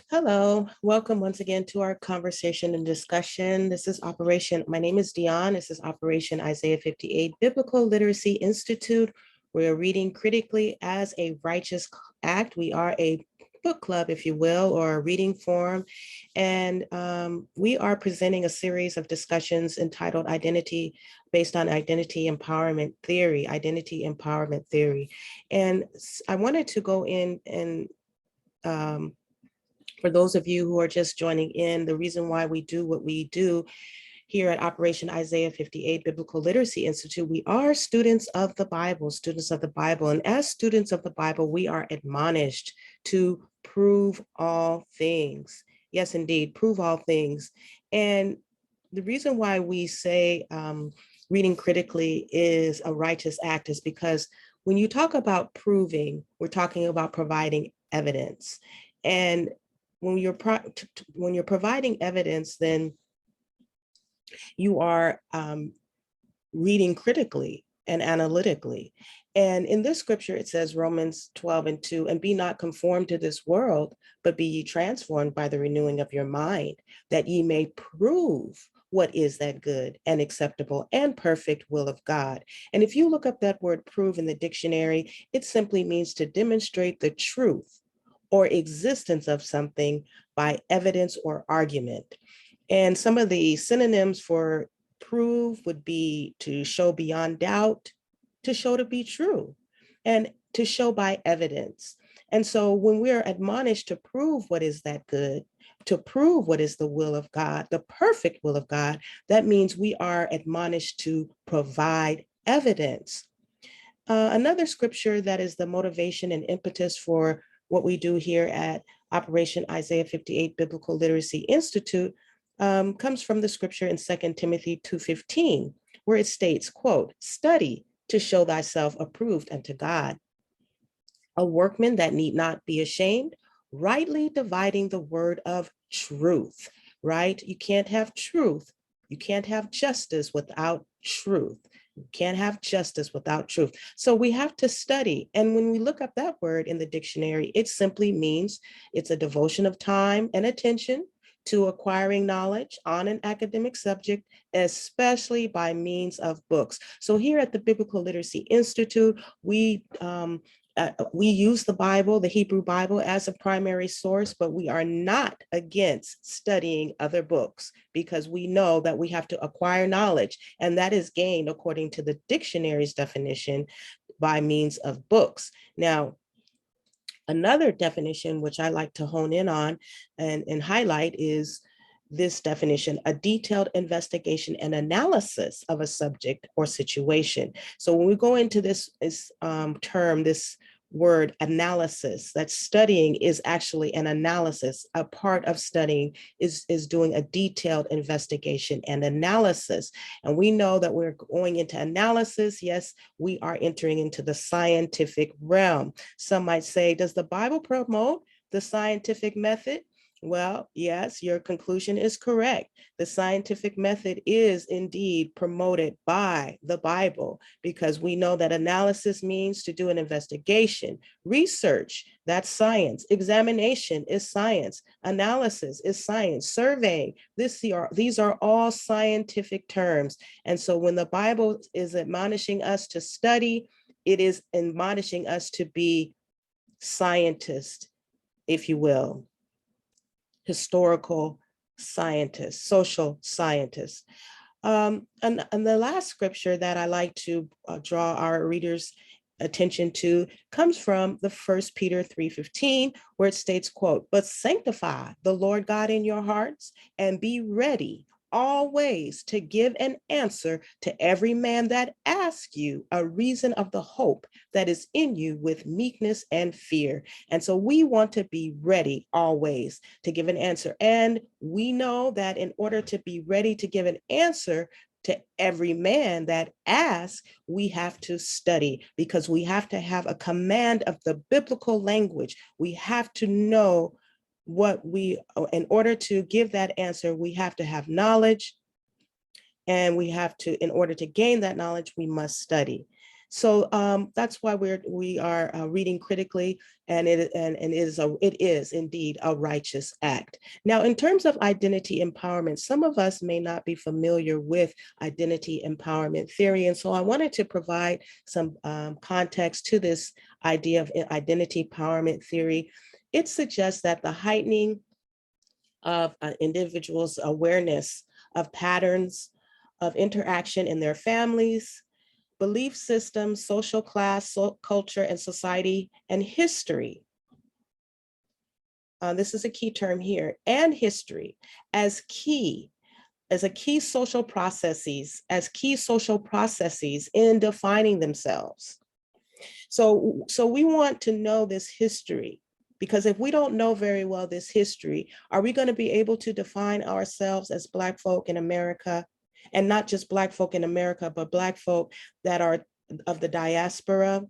Hello, welcome once again to our conversation and discussion. My name is Dion. This is Operation Isaiah 58 Biblical Literacy Institute. We're reading critically as a righteous act. We are a book club, if you will, or a reading forum. And we are presenting a series of discussions entitled based on identity empowerment theory. And I wanted to go in and for those of you who are just joining in, the reason why we do what we do here at Operation Isaiah 58 Biblical Literacy Institute, we are students of the Bible. And as students of the Bible, we are admonished to prove all things. Yes, indeed, prove all things. And the reason why we say reading critically is a righteous act is because when you talk about proving, we're talking about providing evidence. And when you're providing evidence, then you are reading critically and analytically. And in this scripture, it says Romans 12:2, and be not conformed to this world, but be ye transformed by the renewing of your mind, that ye may prove what is that good and acceptable and perfect will of God. And if you look up that word prove in the dictionary, it simply means to demonstrate the truth or existence of something by evidence or argument. And some of the synonyms for prove would be to show beyond doubt, to show to be true, and to show by evidence. And so when we're admonished to prove what is that good, to prove what is the will of God, the perfect will of God, that means we are admonished to provide evidence. Another scripture that is the motivation and impetus for what we do here at Operation Isaiah 58 Biblical Literacy Institute comes from the scripture in 2 Timothy 2:15, where it states, quote, study to show thyself approved unto God, a workman that need not be ashamed, rightly dividing the word of truth, right? You can't have truth. You can't have justice without truth. You can't have justice without truth. So we have to study. And when we look up that word in the dictionary, it simply means it's a devotion of time and attention to acquiring knowledge on an academic subject, especially by means of books. So here at the Biblical Literacy Institute, we use the Bible, the Hebrew Bible, as a primary source, but we are not against studying other books because we know that we have to acquire knowledge, and that is gained according to the dictionary's definition by means of books. Now, another definition, which I like to hone in on and highlight, is this definition: a detailed investigation and analysis of a subject or situation. So when we go into this term, this word analysis, that studying is actually an analysis. A part of studying is doing a detailed investigation and analysis. And we know that we're going into analysis. Yes, we are entering into the scientific realm. Some might say, does the Bible promote the scientific method? Well, yes, your conclusion is correct. The scientific method is indeed promoted by the Bible, because we know that analysis means to do an investigation. Research, that's science. Examination is science. Analysis is science. Surveying, these are all scientific terms. And so when the Bible is admonishing us to study, it is admonishing us to be scientists, if you will. Historical scientists, social scientists. And the last scripture that I like to draw our readers' attention to comes from the 1 Peter 3:15, where it states, quote, but sanctify the Lord God in your hearts and be ready always to give an answer to every man that asks you a reason of the hope that is in you with meekness and fear. And so we want to be ready always to give an answer. And we know that in order to be ready to give an answer to every man that asks, we have to study, because we have to have a command of the biblical language. We have to know in order to give that answer, we have to have knowledge, and in order to gain that knowledge, we must study. So that's why we are reading critically, and it is indeed a righteous act. Now, in terms of identity empowerment, some of us may not be familiar with identity empowerment theory, and so I wanted to provide some context to this idea of identity empowerment theory. It suggests that the heightening of individuals' awareness of patterns of interaction in their families, belief systems, social class, culture, and society, and history. This is a key term here, and history as key social processes in defining themselves. So we want to know this history, because if we don't know very well this history, are we going to be able to define ourselves as Black folk in America? And not just Black folk in America, but Black folk that are of the diaspora?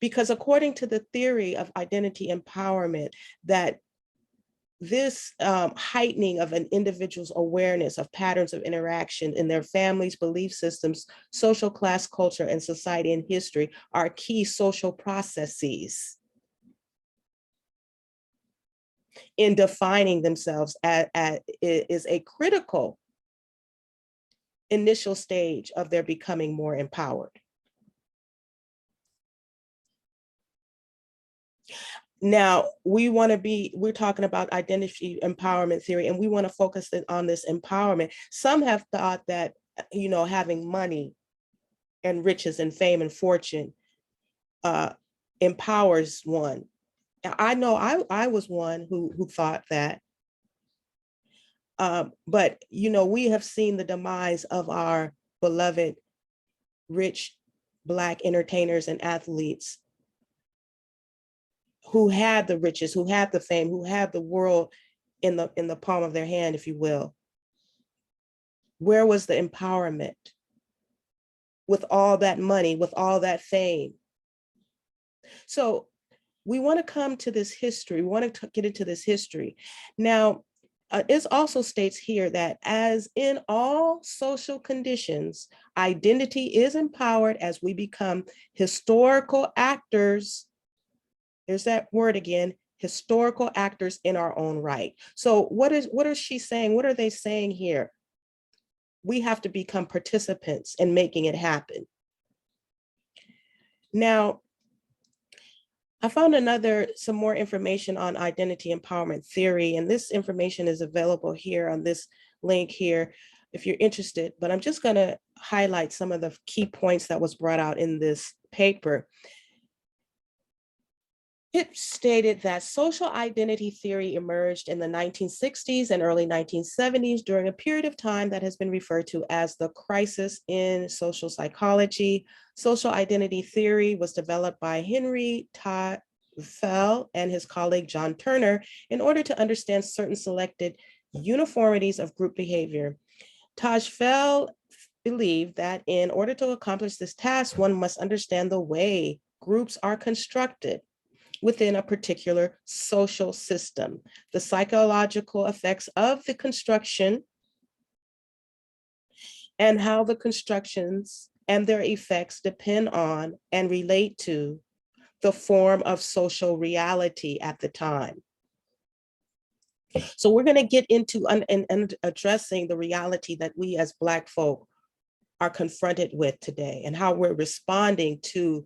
Because according to the theory of identity empowerment, that this heightening of an individual's awareness of patterns of interaction in their families, belief systems, social class, culture, and society and history are key social processes in defining themselves is a critical initial stage of their becoming more empowered. Now, we're talking about identity empowerment theory, and we want to focus on this empowerment. Some have thought that, having money and riches and fame and fortune empowers one. I know I was one who thought that. But, we have seen the demise of our beloved, rich Black entertainers and athletes who had the riches, who had the fame, who had the world in the palm of their hand, if you will. Where was the empowerment with all that money, with all that fame? So we want to come to this history. We want to get into this history. Now, it also states here that as in all social conditions, identity is empowered as we become historical actors. There's that word again, historical actors in our own right. So what is she saying? What are they saying here? We have to become participants in making it happen. Now, I found some more information on identity empowerment theory, and this information is available here on this link here if you're interested, but I'm just going to highlight some of the key points that was brought out in this paper. It stated that social identity theory emerged in the 1960s and early 1970s during a period of time that has been referred to as the crisis in social psychology. Social identity theory was developed by Henry Fell and his colleague John Turner in order to understand certain selected uniformities of group behavior. Fell believed that in order to accomplish this task, one must understand the way groups are constructed within a particular social system, the psychological effects of the construction, and how the constructions and their effects depend on and relate to the form of social reality at the time. So we're going to get into and addressing the reality that we as Black folk are confronted with today, and how we're responding to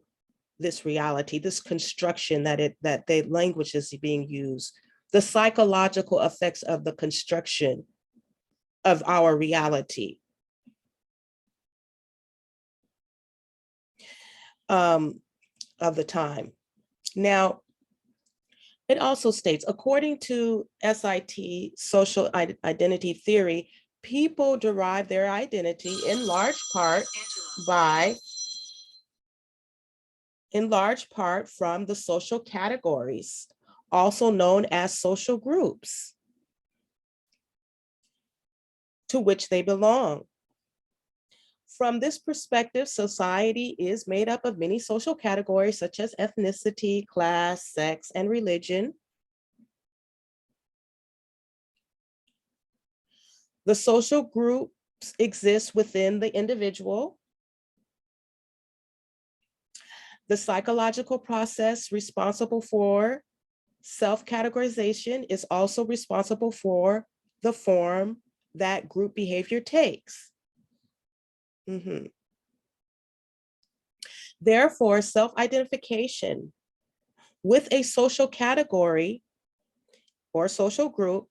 this reality, this construction that the language is being used, the psychological effects of the construction of our reality. Of the time. Now, it also states, according to SIT, social identity theory, people derive their identity in large part from the social categories, also known as social groups, to which they belong. From this perspective, society is made up of many social categories such as ethnicity, class, sex, and religion. The social groups exist within the individual, The psychological process responsible for self-categorization is also responsible for the form that group behavior takes. Therefore, self-identification with a social category or social group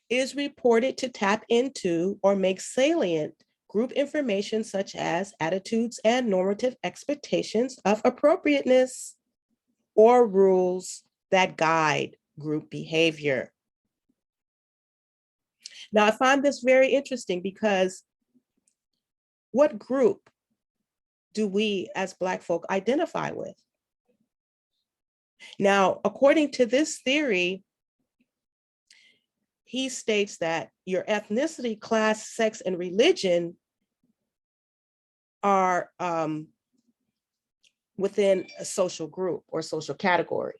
is reported to tap into or make salient group information such as attitudes and normative expectations of appropriateness or rules that guide group behavior. Now, I find this very interesting because what group do we as Black folk identify with? Now, according to this theory, he states that your ethnicity, class, sex, and religion are within a social group or social category.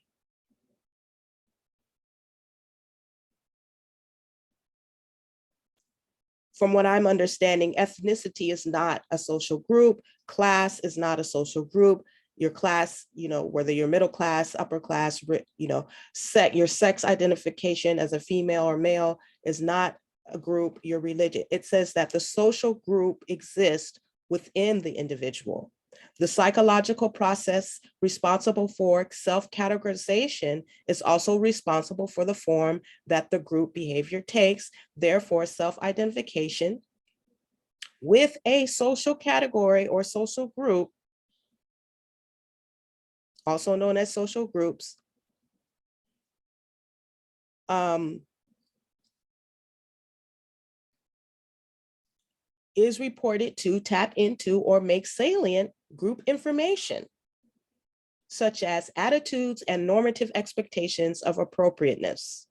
From what I'm understanding, ethnicity is not a social group. Class is not a social group. Your class, whether you're middle class, upper class, your sex identification as a female or male is not a group, your religion. It says that the social group exists within the individual. The psychological process responsible for self-categorization is also responsible for the form that the group behavior takes. Therefore, self-identification with a social category or social group, also known as social groups, is reported to tap into or make salient group information, such as attitudes and normative expectations of appropriateness,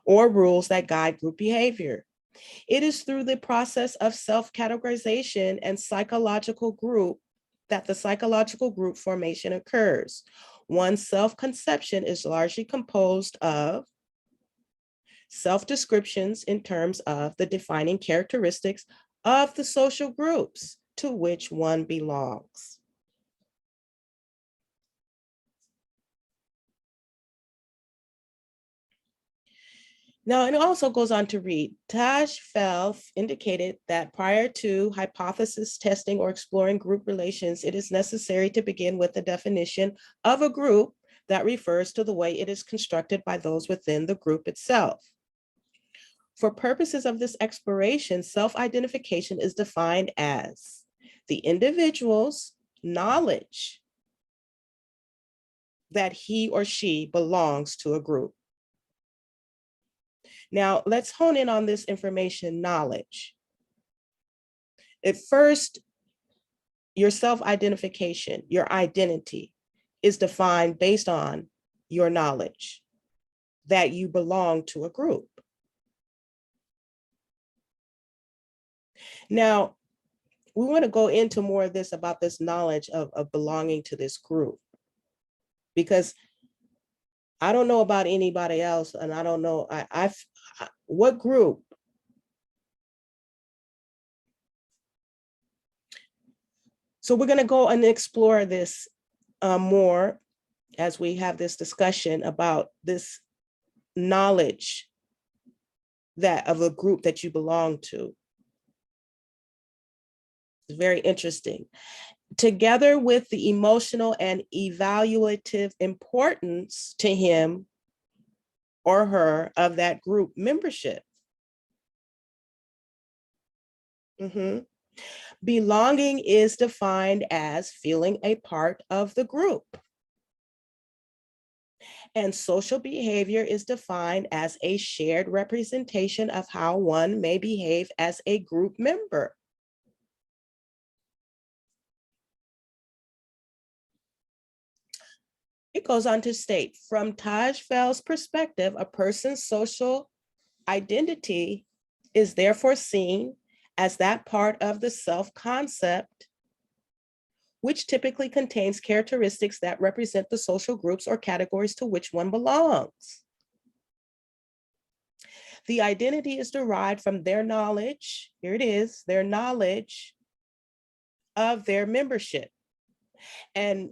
or rules that guide group behavior. It is through the process of self-categorization and psychological group that the psychological group formation occurs. One's self-conception is largely composed of self-descriptions in terms of the defining characteristics of the social groups to which one belongs. Now, it also goes on to read, Tajfel indicated that prior to hypothesis testing or exploring group relations, it is necessary to begin with the definition of a group that refers to the way it is constructed by those within the group itself. For purposes of this exploration, self-identification is defined as the individual's knowledge that he or she belongs to a group. Now, let's hone in on this information, knowledge. At first, your self-identification, your identity, is defined based on your knowledge that you belong to a group. Now, we want to go into more of this about this knowledge of belonging to this group, because I don't know about anybody else, and I don't know, what group? So we're going to go and explore this more as we have this discussion about this knowledge that of a group that you belong to. It's very interesting. Together with the emotional and evaluative importance to him or her of that group membership. Belonging is defined as feeling a part of the group. And social behavior is defined as a shared representation of how one may behave as a group member. It goes on to state, from Tajfel's perspective, a person's social identity is therefore seen as that part of the self-concept which typically contains characteristics that represent the social groups or categories to which one belongs. The identity is derived from their knowledge, here it is, their knowledge of their membership. And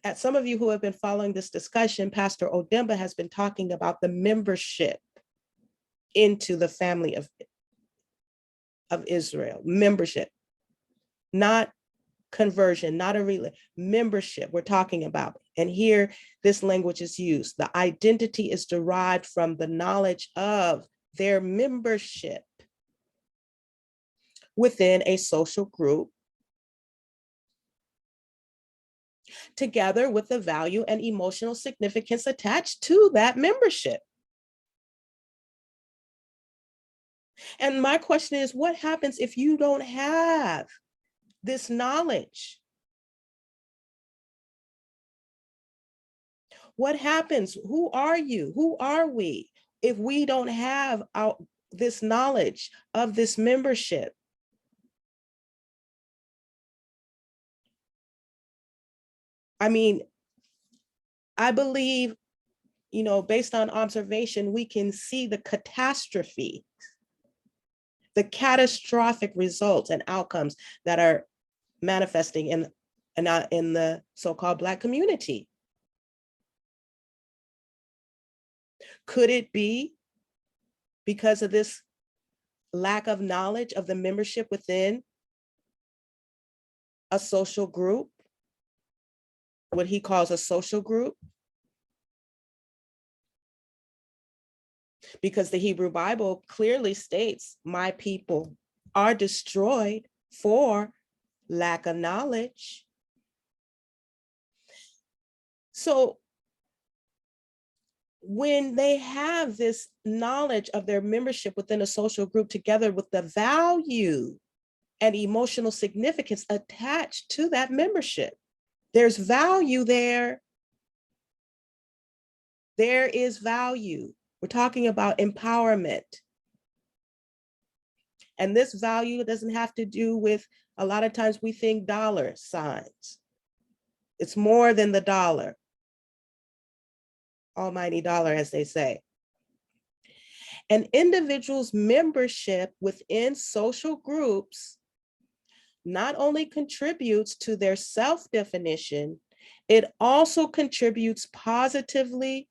As some of you who have been following this discussion, Pastor Odimba has been talking about the membership into the family of Israel, membership, not conversion, not a membership we're talking about. And here this language is used. The identity is derived from the knowledge of their membership within a social group, together with the value and emotional significance attached to that membership. And my question is, what happens if you don't have this knowledge? What happens? Who are you? Who are we if we don't have this knowledge of this membership? I mean, I believe, based on observation, we can see the catastrophe, the catastrophic results and outcomes that are manifesting in the so-called Black community. Could it be because of this lack of knowledge of the membership within a social group, what he calls a social group? Because the Hebrew Bible clearly states, my people are destroyed for lack of knowledge. So when they have this knowledge of their membership within a social group, together with the value and emotional significance attached to that membership, there's value there. There is value. We're talking about empowerment. And this value doesn't have to do with, a lot of times we think dollar signs. It's more than the dollar. Almighty dollar, as they say. An individual's membership within social groups not only contributes to their self-definition, it also contributes positively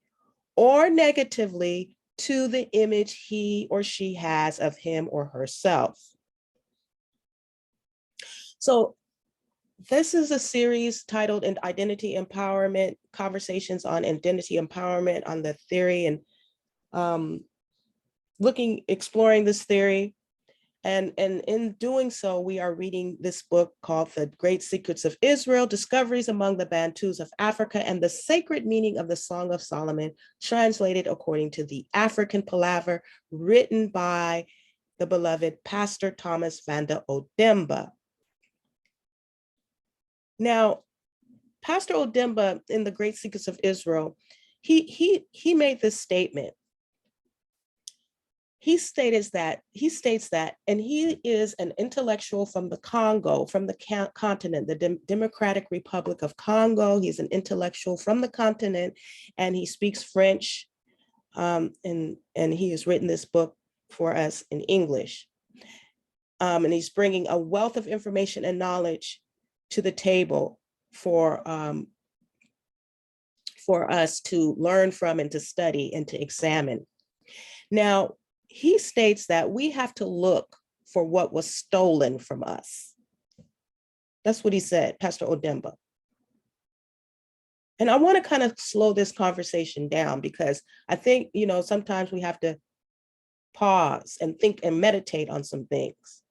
or negatively to the image he or she has of him or herself. So this is a series titled Identity Empowerment, Conversations on Identity Empowerment, on the theory and exploring this theory. And in doing so, we are reading this book called The Great Secrets of Israel, Discoveries Among the Bantus of Africa, and the Sacred Meaning of the Song of Solomon, translated according to the African Palaver, written by the beloved Pastor Thomas Vanda Odimba. Now, Pastor Odimba, in The Great Secrets of Israel, he made this statement. He states that, and he is an intellectual from the Congo, from the continent, the Democratic Republic of Congo. He's an intellectual from the continent, and he speaks French, and he has written this book for us in English. And he's bringing a wealth of information and knowledge to the table for us to learn from and to study and to examine. Now, he states that we have to look for what was stolen from us. That's what he said, Pastor Odimba. And I want to kind of slow this conversation down, because I think, sometimes we have to pause and think and meditate on some things.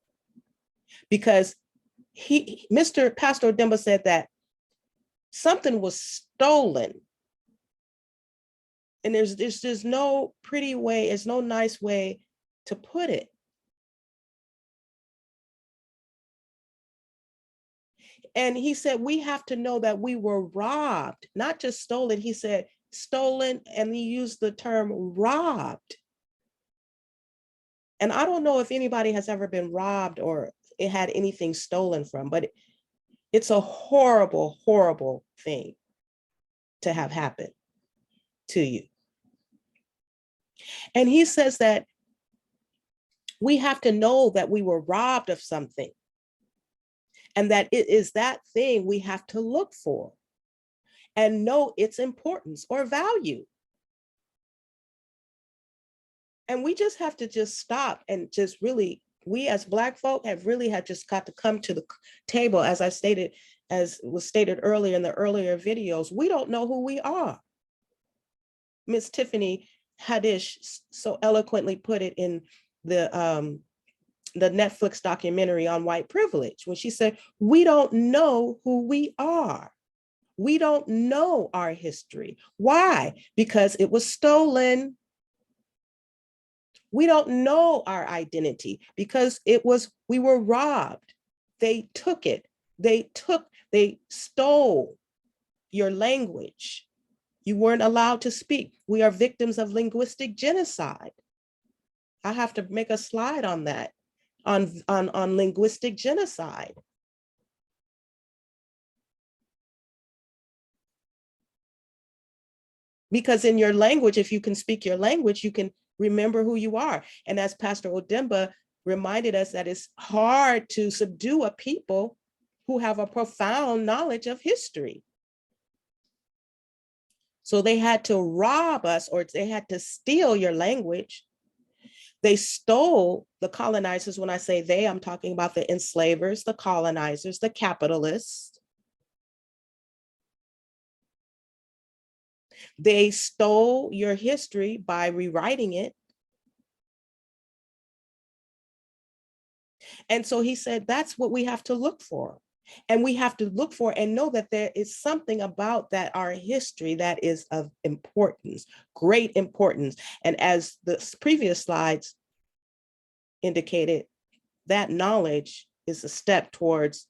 Because Pastor Odimba said that something was stolen. And there's just no pretty way, there's no nice way to put it. And he said, we have to know that we were robbed, not just stolen. He said stolen, and he used the term robbed. And I don't know if anybody has ever been robbed or it had anything stolen from, but it's a horrible, horrible thing to have happen to you. And he says that we have to know that we were robbed of something, and that it is that thing we have to look for. and know its importance or value. And we just have to just stop and just really, we as Black folk have really had just got to come to the table, as I stated, as was stated earlier in the earlier videos. We don't know who we are. Miss Tiffany Haddish so eloquently put it in the Netflix documentary on white privilege, when she said, we don't know who we are. We don't know our history. Why? Because it was stolen. We don't know our identity because we were robbed. They took it. They stole your language. You weren't allowed to speak. We are victims of linguistic genocide. I have to make a slide on that, on linguistic genocide. Because in your language, if you can speak your language, you can remember who you are. And as Pastor Odimba reminded us, that it's hard to subdue a people who have a profound knowledge of history. So they had to rob us, or they had to steal your language. They stole, the colonizers, when I say they, I'm talking about the enslavers, the colonizers, the capitalists. They stole your history by rewriting it. And so he said, that's what we have to look for. And we have to look for and know that there is something about that, our history, that is of importance, great importance. And as the previous slides indicated, that knowledge is a step towards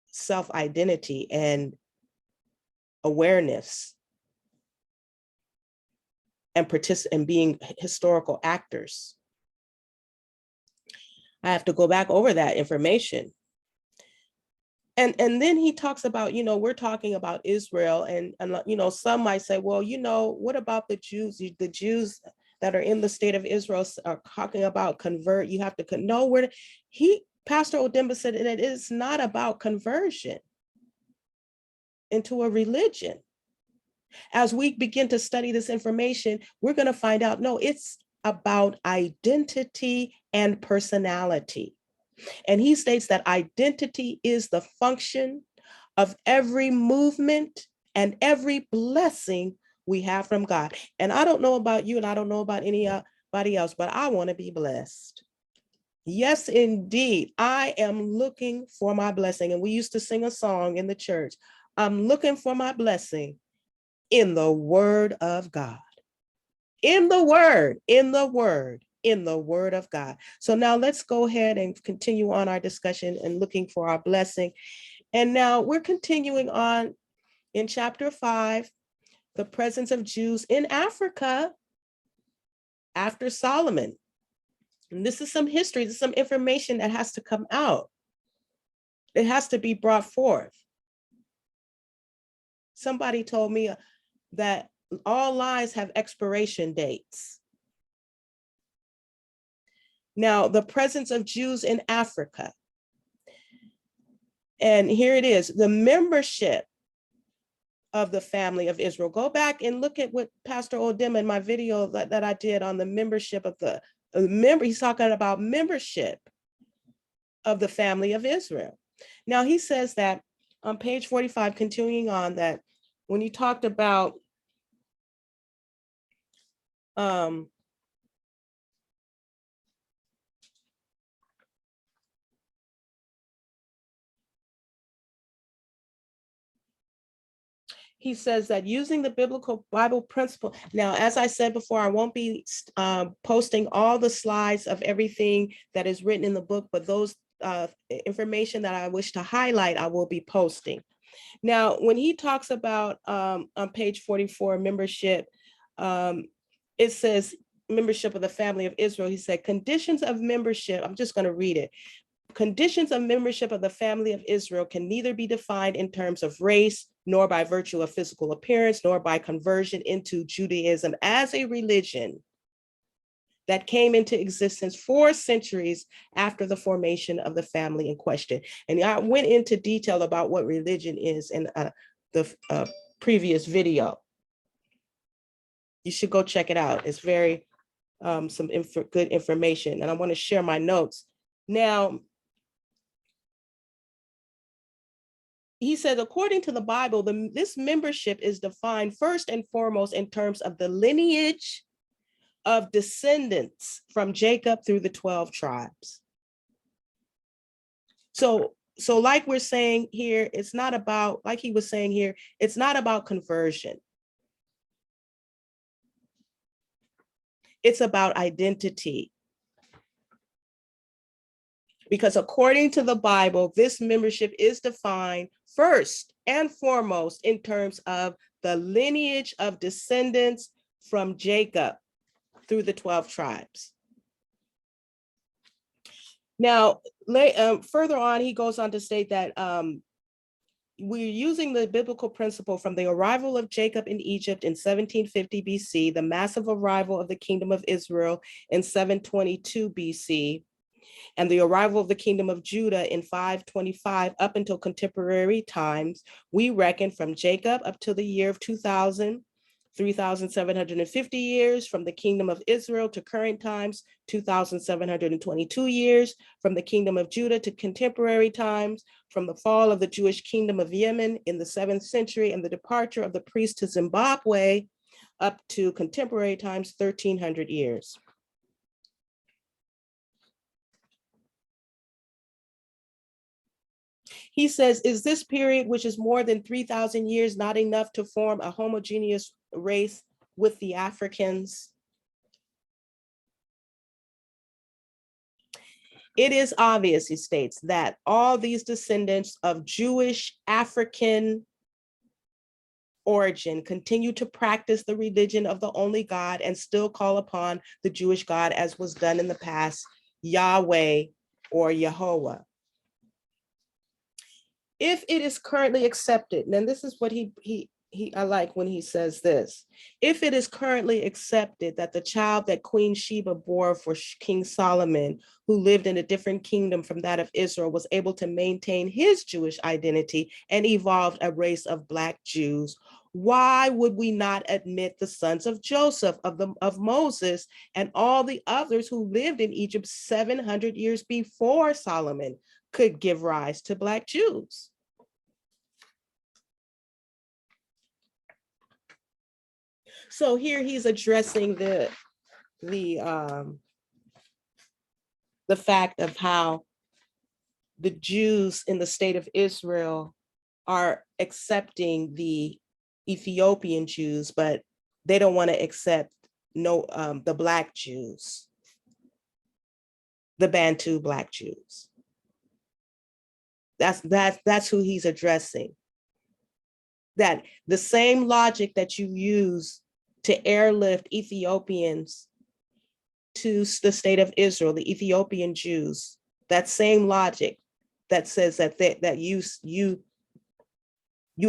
self-identity and awareness and being historical actors. I have to go back over that information. And then he talks about, we're talking about Israel, and some might say, well, what about the Jews? The Jews that are in the state of Israel are talking about convert. You have to know where Pastor Odimba said that it is not about conversion into a religion. As we begin to study this information, we're going to find out, no, it's about identity and personality. And he states that identity is the function of every movement and every blessing we have from God. And I don't know about you, and I don't know about anybody else, but I want to be blessed. Yes, indeed. I am looking for my blessing. And we used to sing a song in the church. I'm looking for my blessing in the word of God. In the word of God. So now let's go ahead and continue on our discussion and looking for our blessing. And now we're continuing on in chapter 5, the presence of Jews in Africa after Solomon. And this is some history, this is some information that has to come out. It has to be brought forth. Somebody told me that all lies have expiration dates. Now, the presence of Jews in Africa. And here it is, the membership of the family of Israel. Go back and look at what Pastor Odimba in my video that I did on the membership of the member. He's talking about membership of the family of Israel. Now, he says that on page 45, continuing on, that when he talked about he says that using the biblical Bible principle. Now, as I said before, I won't be posting all the slides of everything that is written in the book, but those information that I wish to highlight, I will be posting. Now, when he talks about on page 44, membership, it says membership of the family of Israel. He said, conditions of membership, I'm just going to read it. Conditions of membership of the family of Israel can neither be defined in terms of race, nor by virtue of physical appearance, nor by conversion into Judaism as a religion that came into existence 4 centuries after the formation of the family in question. And I went into detail about what religion is, and the previous video. You should go check it out. It's very some good information, and I want to share my notes. Now, he said, according to the Bible, this membership is defined first and foremost in terms of the lineage of descendants from Jacob through the 12 tribes. So like we're saying here, it's not about, like he was saying here, it's not about conversion. It's about identity. Because according to the Bible, this membership is defined first and foremost in terms of the lineage of descendants from Jacob through the 12 tribes. Now, further on, he goes on to state that we're using the biblical principle from the arrival of Jacob in Egypt in 1750 BC, the massive arrival of the kingdom of Israel in 722 BC, and the arrival of the kingdom of Judah in 525 up until contemporary times. We reckon from Jacob up to the year of 2000, 3,750 years, from the kingdom of Israel to current times, 2,722 years, from the kingdom of Judah to contemporary times, from the fall of the Jewish kingdom of Yemen in the 7th century and the departure of the priests to Zimbabwe up to contemporary times, 1,300 years. He says, is this period, which is more than 3,000 years, not enough to form a homogeneous race with the Africans? It is obvious, he states, that all these descendants of Jewish African origin continue to practice the religion of the only God and still call upon the Jewish God as was done in the past, Yahweh or Yehovah. If it is currently accepted, and this is what I like when he says this, if it is currently accepted that the child that Queen Sheba bore for King Solomon, who lived in a different kingdom from that of Israel, was able to maintain his Jewish identity and evolved a race of Black Jews, why would we not admit the sons of Joseph, of Moses, and all the others who lived in Egypt 700 years before Solomon could give rise to Black Jews? So here he's addressing the fact of how the Jews in the state of Israel are accepting the Ethiopian Jews, but they don't want to accept the Black Jews, the Bantu Black Jews. That's who he's addressing. That the same logic that you use to airlift Ethiopians to the state of Israel, the Ethiopian Jews, that same logic that says that you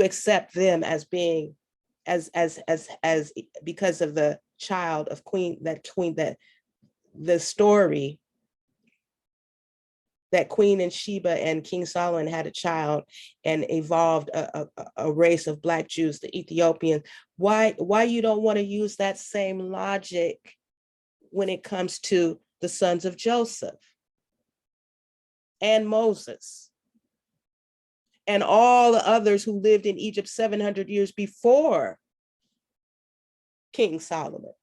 accept them as being as because of the child of that the story that Queen and Sheba and King Solomon had a child and evolved a race of Black Jews, the Ethiopians. Why you don't want to use that same logic when it comes to the sons of Joseph and Moses and all the others who lived in Egypt 700 years before King Solomon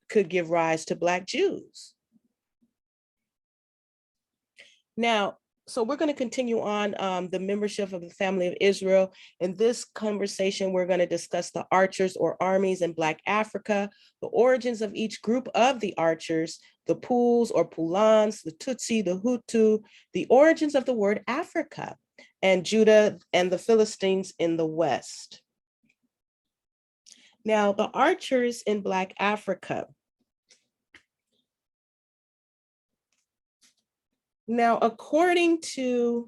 could give rise to Black Jews? Now, so we're going to continue on the membership of the family of Israel. In this conversation, we're going to discuss the archers or armies in Black Africa, the origins of each group of the archers, the Pools or Pulans, the Tutsi, the Hutu, the origins of the word Africa, and Judah and the Philistines in the West. Now, the archers in Black Africa. Now, according to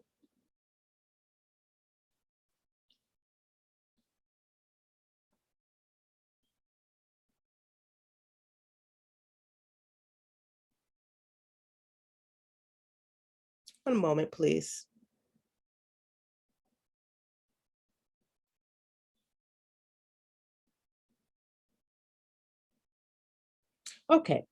one moment, please. Okay.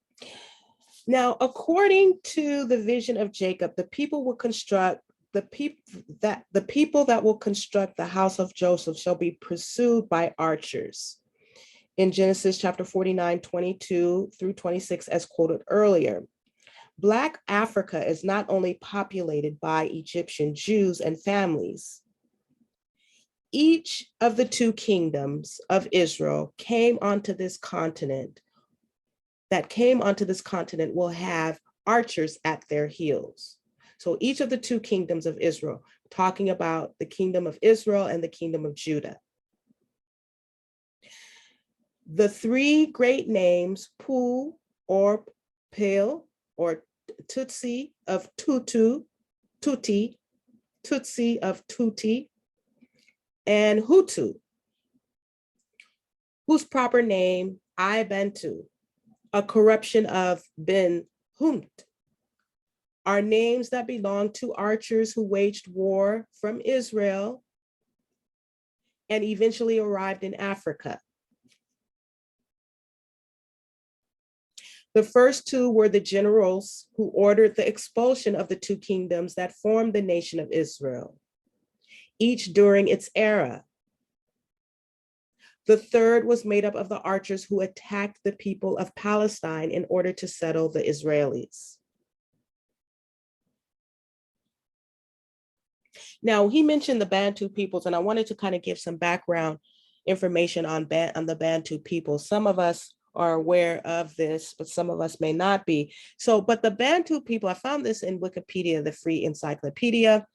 Now, according to the vision of Jacob, the people will construct the people that will construct the house of Joseph shall be pursued by archers. In Genesis chapter 49, 22 through 26, as quoted earlier. Black Africa is not only populated by Egyptian Jews and families. Each of the two kingdoms of Israel came onto this continent will have archers at their heels. So each of the two kingdoms of Israel, talking about the kingdom of Israel and the kingdom of Judah. The three great names, Pu or Pil or Tutsi of Tutu, Tuti, Tutsi of Tuti, and Hutu, whose proper name, Ibantu, a corruption of Ben Hunt, are names that belong to archers who waged war from Israel and eventually arrived in Africa. The first two were the generals who ordered the expulsion of the two kingdoms that formed the nation of Israel, each during its era. The third was made up of the archers who attacked the people of Palestine in order to settle the Israelis. Now, he mentioned the Bantu peoples, and I wanted to kind of give some background information on the Bantu people. Some of us are aware of this, but some of us may not be. But the Bantu people, I found this in Wikipedia, the free encyclopedia.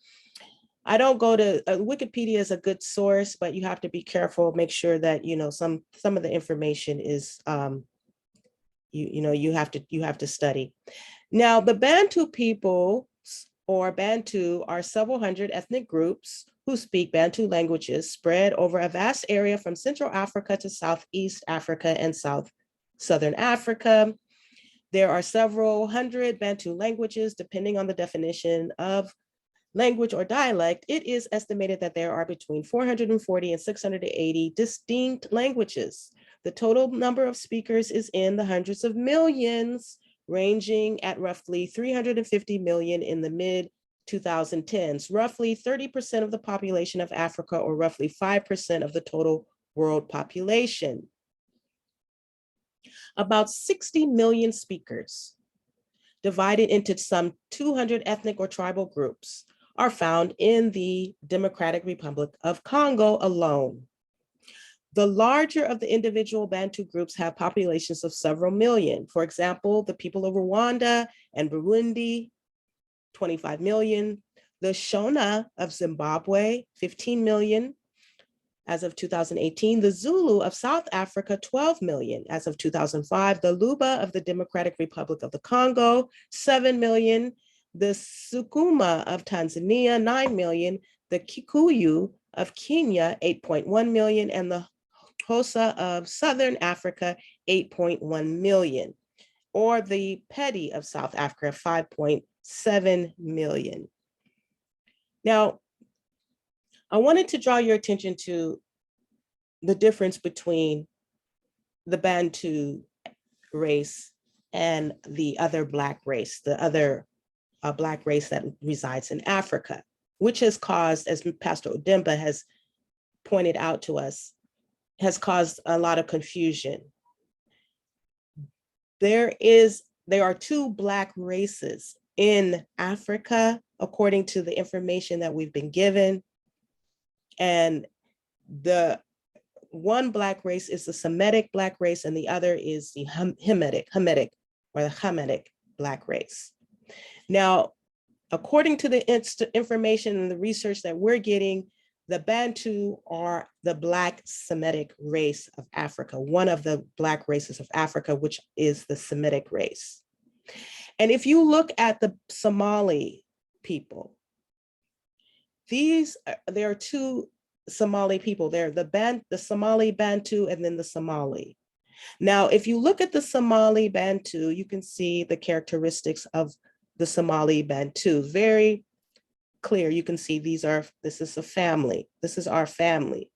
I don't go to Wikipedia is a good source, but you have to be careful, make sure that, some of the information is, you have to study. Now, the Bantu people or Bantu are several hundred ethnic groups who speak Bantu languages spread over a vast area from Central Africa to Southeast Africa and Southern Africa. There are several hundred Bantu languages, depending on the definition of language or dialect. It is estimated that there are between 440 and 680 distinct languages. The total number of speakers is in the hundreds of millions, ranging at roughly 350 million in the mid-2010s, roughly 30% of the population of Africa, or roughly 5% of the total world population. About 60 million speakers, divided into some 200 ethnic or tribal groups, are found in the Democratic Republic of Congo alone. The larger of the individual Bantu groups have populations of several million. For example, the people of Rwanda and Burundi, 25 million. The Shona of Zimbabwe, 15 million as of 2018. The Zulu of South Africa, 12 million as of 2005. The Luba of the Democratic Republic of the Congo, 7 million. The Sukuma of Tanzania, 9 million. The Kikuyu of Kenya, 8.1 million. And the Xhosa of Southern Africa, 8.1 million. Or the Pedi of South Africa, 5.7 million. Now, I wanted to draw your attention to the difference between the Bantu race and the other Black race, the other Black race that resides in Africa, which has caused, as Pastor Odimba has pointed out to us, has caused a lot of confusion. There are two Black races in Africa, according to the information that we've been given. And the one Black race is the Semitic Black race, and the other is the Hamitic or the Hamitic Black race. Now, according to the information and the research that we're getting, the Bantu are the Black Semitic race of Africa, one of the Black races of Africa, which is the Semitic race. And if you look at the Somali people, there are two Somali people. They're the Somali Bantu and then the Somali. Now, if you look at the Somali Bantu, you can see the characteristics of the Somali Bantu. Very clear. You can see this is a family. This is our family.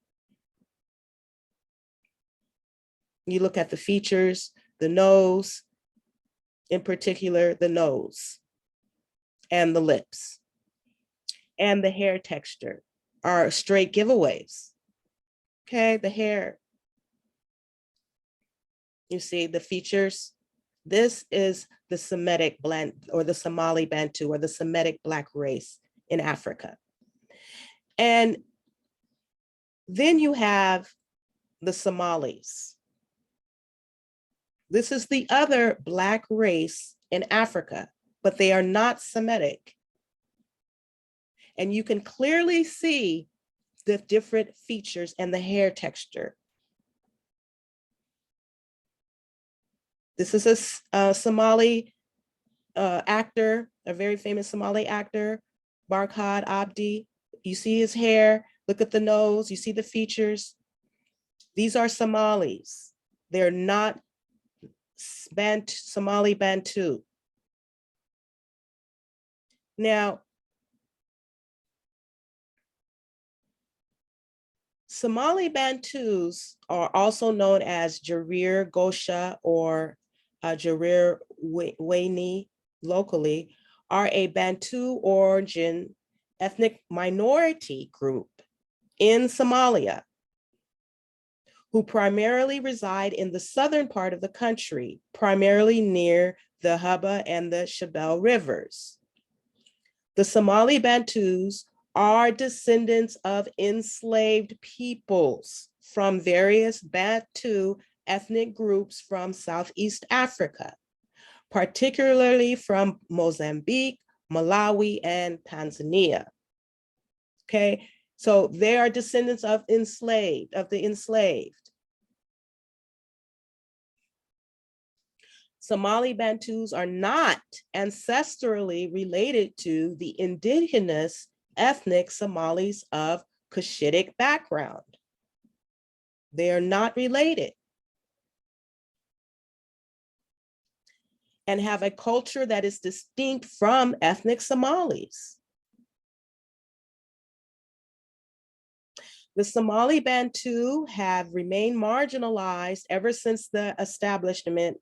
You look at the features, the nose, in particular the nose and the lips and the hair texture are straight giveaways. Okay, the hair, you see the features. This is the Semitic blend or the Somali Bantu or the Semitic Black race in Africa. And then you have the Somalis. This is the other Black race in Africa, but they are not Semitic. And you can clearly see the different features and the hair texture. This is a Somali actor, a very famous Somali actor, Barkhad Abdi. You see his hair, look at the nose, you see the features. These are Somalis. They're not Somali Bantu. Now, Somali Bantus are also known as Jarir Gosha or Jarir Weni locally, are a Bantu origin ethnic minority group in Somalia who primarily reside in the southern part of the country, primarily near the Haba and the Shabelle rivers. The Somali Bantus are descendants of enslaved peoples from various Bantu ethnic groups from Southeast Africa, particularly from Mozambique, Malawi, and Tanzania. Okay, so they are descendants of the enslaved. Somali Bantus are not ancestrally related to the indigenous ethnic Somalis of Cushitic background. They are not related and have a culture that is distinct from ethnic Somalis. The Somali Bantu have remained marginalized ever since the establishment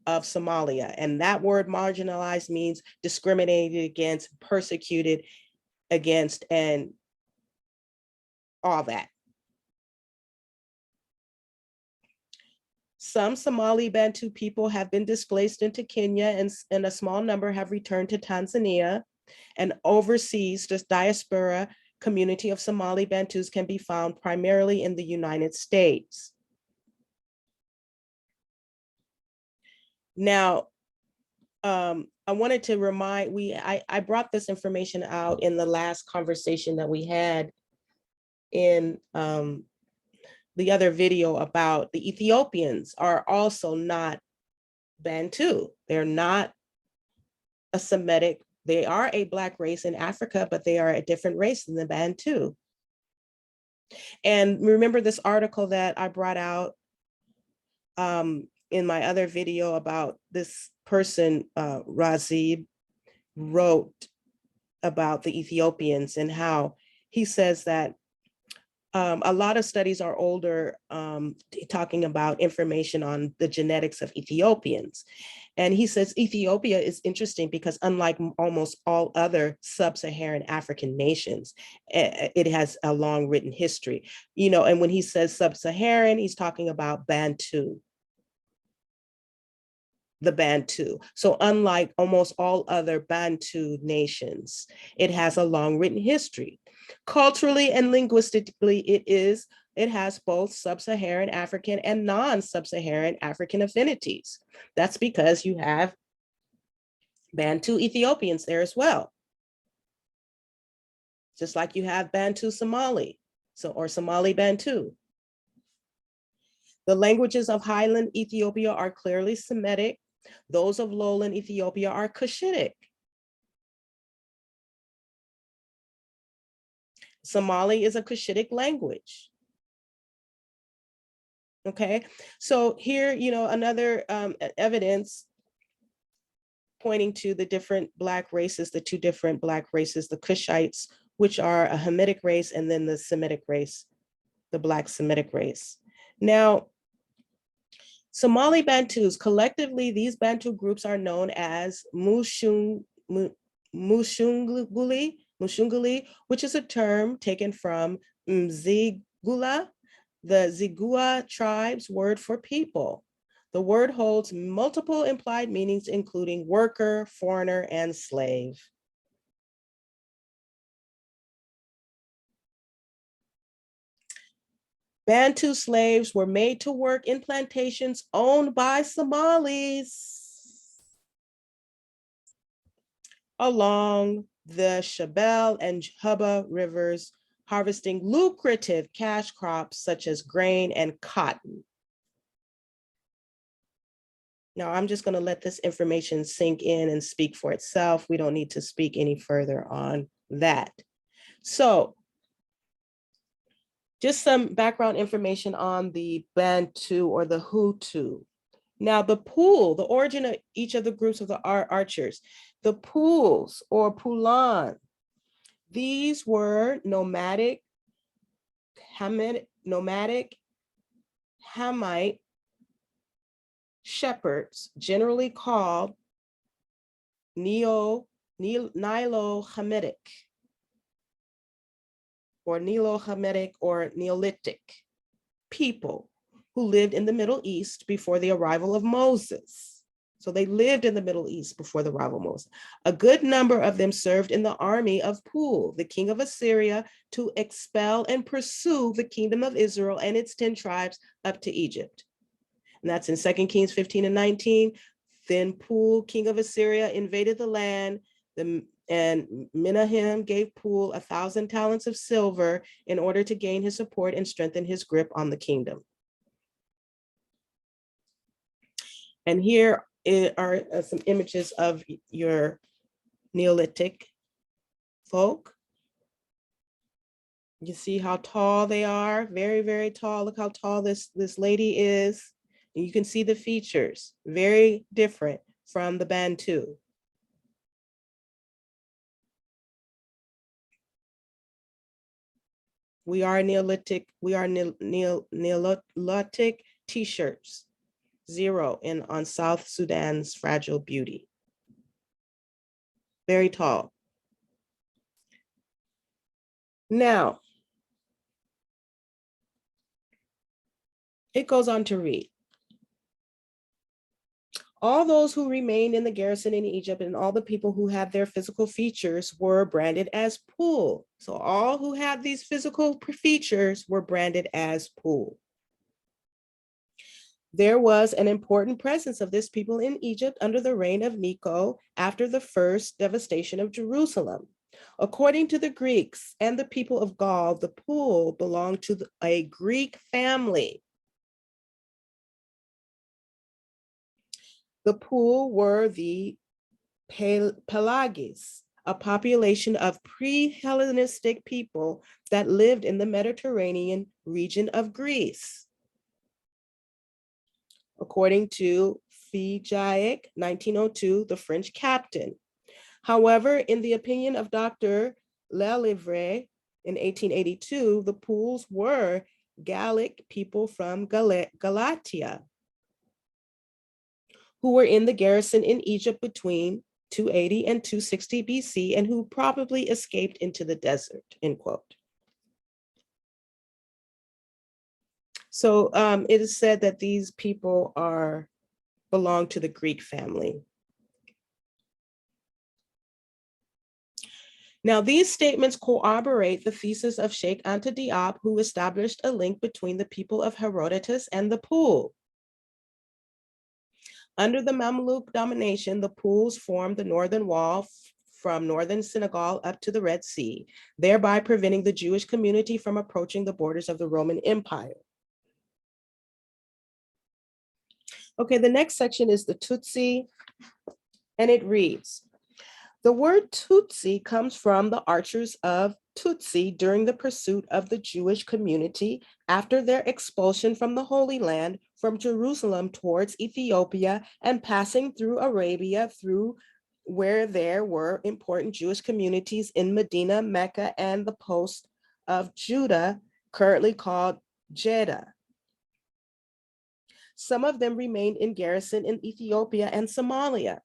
of Somalia. And that word marginalized means discriminated against, persecuted against, and all that. Some Somali Bantu people have been displaced into Kenya, and a small number have returned to Tanzania. And overseas, this diaspora community of Somali Bantus can be found primarily in the United States. Now, I wanted to remind, I brought this information out in the last conversation that we had in the other video about the Ethiopians are also not Bantu. They're not a Semitic. They are a Black race in Africa, but they are a different race than the Bantu. And remember this article that I brought out in my other video about this person, Razib, wrote about the Ethiopians and how he says that a lot of studies are older talking about information on the genetics of Ethiopians. And he says Ethiopia is interesting because unlike almost all other sub-Saharan African nations, it has a long written history. You know, and when he says sub-Saharan, he's talking about Bantu, the Bantu. So unlike almost all other Bantu nations, it has a long written history. Culturally and linguistically, it has both sub-Saharan African and non-sub-Saharan African affinities. That's because you have Bantu Ethiopians there as well. Just like you have Bantu Somali, or Somali Bantu. The languages of highland Ethiopia are clearly Semitic. Those of lowland Ethiopia are Cushitic. Somali is a Cushitic language. Okay, so here, you know, another evidence pointing to the different Black races, the two different Black races, the Cushites, which are a Hamitic race, and then the Semitic race, the Black Semitic race. Now, Somali Bantus, collectively, these Bantu groups are known as Mushunguli, which is a term taken from Mzigula, the Zigua tribe's word for people. The word holds multiple implied meanings, including worker, foreigner, and slave. Bantu slaves were made to work in plantations owned by Somalis along the Shabelle and Hubba rivers, harvesting lucrative cash crops such as grain and cotton. Now, I'm just going to let this information sink in and speak for itself. We don't need to speak any further on that. So, just some background information on the Bantu or the Hutu. Now, the pool, the origin of each of the groups of the archers, the pools or pulan, these were nomadic Hamite shepherds, generally called Nilo-Hamitic or Nilo-Hamitic or Neolithic people who lived in the Middle East before the arrival of Moses. So they lived in the Middle East before the arrival of Moses. A good number of them served in the army of Pul, the king of Assyria, to expel and pursue the kingdom of Israel and its 10 tribes up to Egypt. And that's in 2 Kings 15 and 19. Then Pul, king of Assyria, invaded the land, and Menahem gave Pul 1,000 talents of silver in order to gain his support and strengthen his grip on the kingdom. And here are some images of your Neolithic folk. You see how tall they are, very, very tall. Look how tall this lady is. And you can see the features, very different from the Bantu. We are Neolithic t-shirts, 0 on South Sudan's Fragile Beauty. Very tall. Now, it goes on to read. All those who remained in the garrison in Egypt and all the people who had their physical features were branded as Pul. So all who had these physical features were branded as Pul. There was an important presence of this people in Egypt under the reign of Necho after the first devastation of Jerusalem. According to the Greeks and the people of Gaul, the Pul belonged to a Greek family. The Pul were the Pelagis, a population of pre-Hellenistic people that lived in the Mediterranean region of Greece. According to Figeac, 1902, the French captain. However, in the opinion of Dr. Lelivre in 1882, the Puls were Gallic people from Galatia, who were in the garrison in Egypt between 280 and 260 BC and who probably escaped into the desert, end quote. So it is said that these people belong to the Greek family. Now, these statements corroborate the thesis of Sheikh Anta Diop, who established a link between the people of Herodotus and the Pul. Under the Mamluk domination, the Puls formed the northern wall from northern Senegal up to the Red Sea, thereby preventing the Jewish community from approaching the borders of the Roman Empire. Okay, the next section is the Tutsi, and it reads, the word Tutsi comes from the archers of Tutsi during the pursuit of the Jewish community after their expulsion from the Holy Land from Jerusalem towards Ethiopia and passing through Arabia through where there were important Jewish communities in Medina, Mecca, and the post of Judah, currently called Jeddah. Some of them remained in garrison in Ethiopia and Somalia.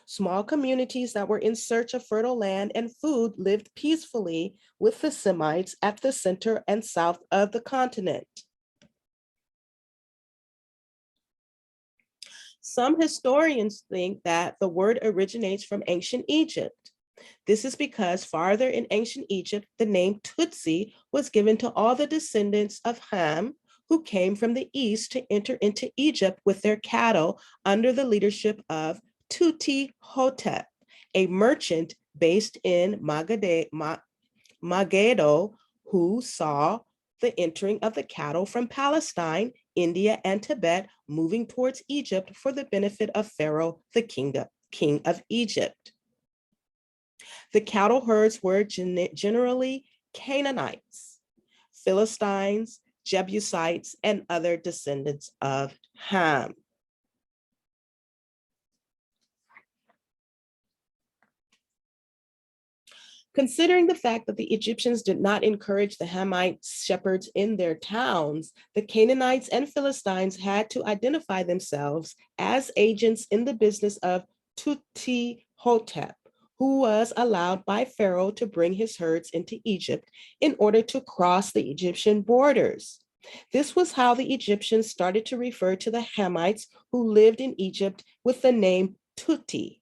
Small communities that were in search of fertile land and food lived peacefully with the Semites at the center and south of the continent. Some historians think that the word originates from ancient Egypt. This is because farther in ancient Egypt, the name Tutsi was given to all the descendants of Ham who came from the east to enter into Egypt with their cattle under the leadership of Tuti Hotep, a merchant based in Magado, who saw the entering of the cattle from Palestine, India, and Tibet moving towards Egypt for the benefit of Pharaoh, the king of Egypt. The cattle herds were generally Canaanites, Philistines, Jebusites, and other descendants of Ham. Considering the fact that the Egyptians did not encourage the Hamite shepherds in their towns, the Canaanites and Philistines had to identify themselves as agents in the business of Tuti Hotep, who was allowed by Pharaoh to bring his herds into Egypt in order to cross the Egyptian borders. This was how the Egyptians started to refer to the Hamites who lived in Egypt with the name Tuti.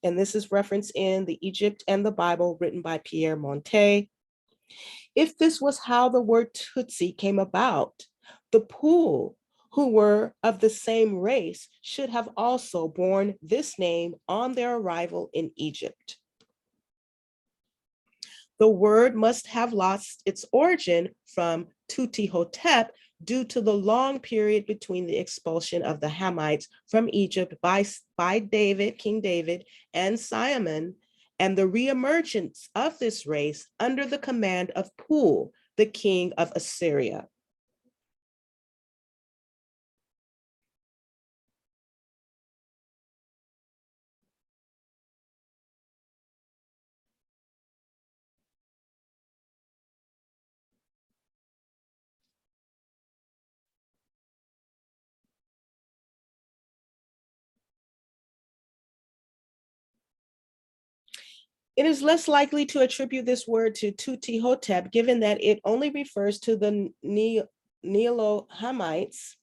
And this is referenced in The Egypt and the Bible, written by Pierre Montet. If this was how the word Tutsi came about, the Pul, who were of the same race, should have also borne this name on their arrival in Egypt. The word must have lost its origin from Tuti Hotep due to the long period between the expulsion of the Hamites from Egypt by David, King David, and Solomon, and the reemergence of this race under the command of Pul, the king of Assyria. It is less likely to attribute this word to Tuti Hotep, given that it only refers to the Nilo-Hamites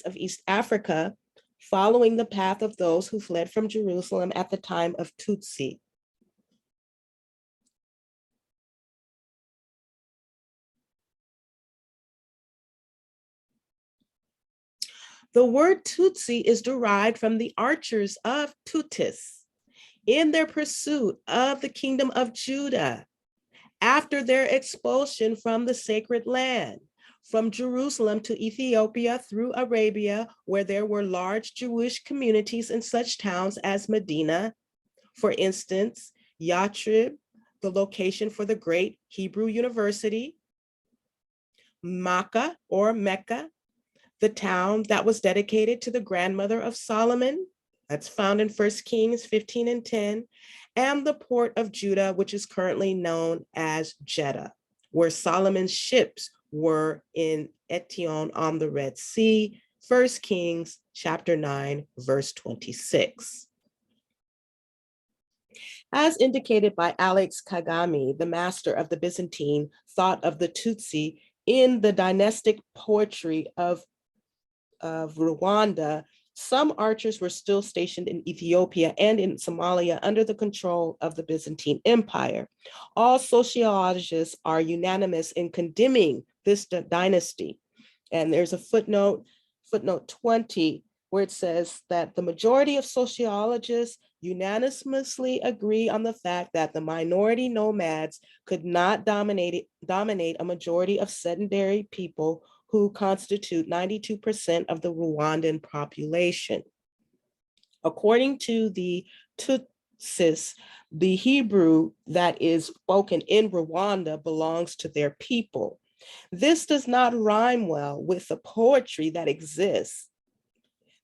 of East Africa, following the path of those who fled from Jerusalem at the time of Tutsi. The word Tutsi is derived from the archers of Tutis in their pursuit of the kingdom of Judah after their expulsion from the sacred land, from Jerusalem to Ethiopia through Arabia, where there were large Jewish communities in such towns as Medina, for instance, Yathrib, the location for the great Hebrew University, Mecca, the town that was dedicated to the grandmother of Solomon, that's found in 1 Kings 15 and 10, and the port of Judah, which is currently known as Jeddah, where Solomon's ships were in Etion on the Red Sea, 1 Kings chapter 9, verse 26. As indicated by Alex Kagami, the master of the Byzantine thought of the Tutsi in the dynastic poetry of Rwanda, some archers were still stationed in Ethiopia and in Somalia under the control of the Byzantine Empire. All sociologists are unanimous in condemning this dynasty. And there's a footnote 20, where it says that the majority of sociologists unanimously agree on the fact that the minority nomads could not dominate a majority of sedentary people who constitute 92% of the Rwandan population. According to the Tutsis, the Hebrew that is spoken in Rwanda belongs to their people. This does not rhyme well with the poetry that exists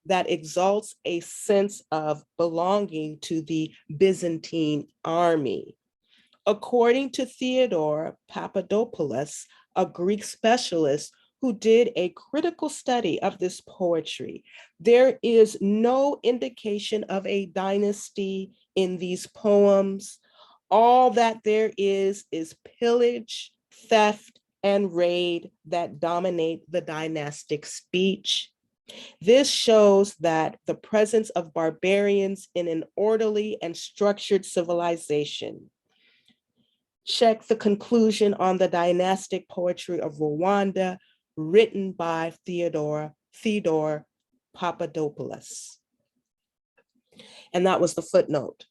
that exalts a sense of belonging to the Byzantine army. According to Theodore Papadopoulos, a Greek specialist who did a critical study of this poetry, there is no indication of a dynasty in these poems. All that there is pillage, theft, and raid that dominate the dynastic speech. This shows that the presence of barbarians in an orderly and structured civilization. Check the conclusion on the dynastic poetry of Rwanda, written by Theodore Papadopoulos. And that was the footnote